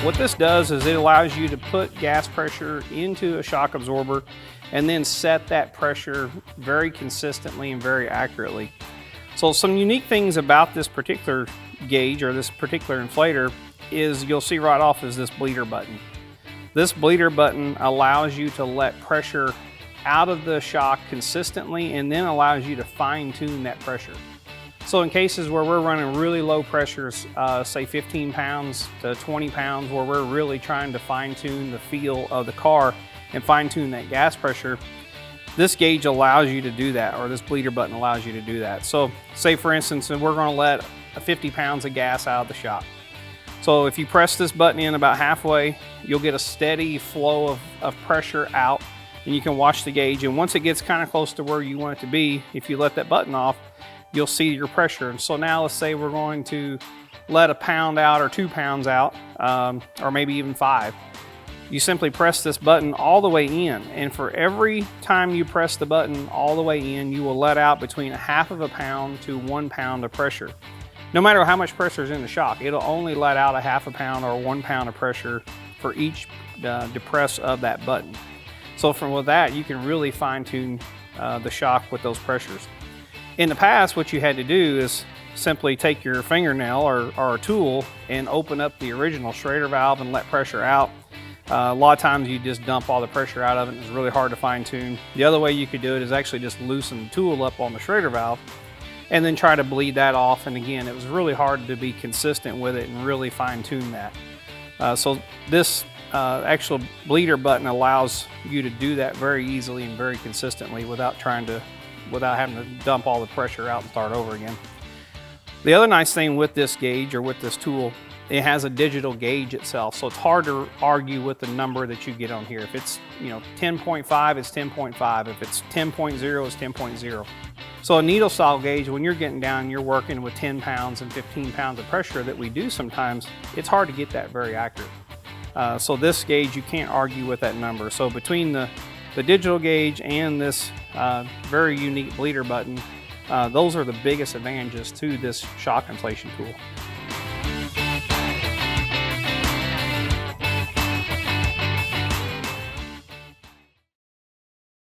What this does is it allows you to put gas pressure into a shock absorber and then set that pressure very consistently and very accurately. So some unique things about this particular gauge or this particular inflator is you'll see right off is this bleeder button. This bleeder button allows you to let pressure out of the shock consistently and then allows you to fine tune that pressure. So in cases where we're running really low pressures, say 15 pounds to 20 pounds, where we're really trying to fine tune the feel of the car and fine tune that gas pressure, this gauge allows you to do that, or this bleeder button allows you to do that. So say for instance, we're gonna let 50 pounds of gas out of the shock. So if you press this button in about halfway, you'll get a steady flow of pressure out, and you can watch the gauge. And once it gets kind of close to where you want it to be, if you let that button off, you'll see your pressure. And so now let's say we're going to let a pound out or 2 pounds out, or maybe even 5. You simply press this button all the way in, and for every time you press the button all the way in, you will let out between 1/2 pound to 1 pound of pressure. No matter how much pressure is in the shock, it'll only let out 1/2 pound or 1 pound of pressure for each depress of that button. So with that, you can really fine tune the shock with those pressures. In the past, what you had to do is simply take your fingernail or a tool and open up the original Schrader valve and let pressure out. A lot of times you just dump all the pressure out of it, and it's really hard to fine tune. The other way you could do it is actually just loosen the tool up on the Schrader valve and then try to bleed that off. And again, it was really hard to be consistent with it and really fine tune that. So this actual bleeder button allows you to do that very easily and very consistently without having to dump all the pressure out and start over again. The other nice thing with this gauge or with this tool, it has a digital gauge itself, so it's hard to argue with the number that you get on here. If it's 10.5, it's 10.5. If it's 10.0, it's 10.0. So a needle style gauge, when you're getting down, you're working with 10 pounds and 15 pounds of pressure that we do sometimes, it's hard to get that very accurate. So this gauge, you can't argue with that number. So between the digital gauge and this very unique bleeder button, those are the biggest advantages to this shock inflation tool.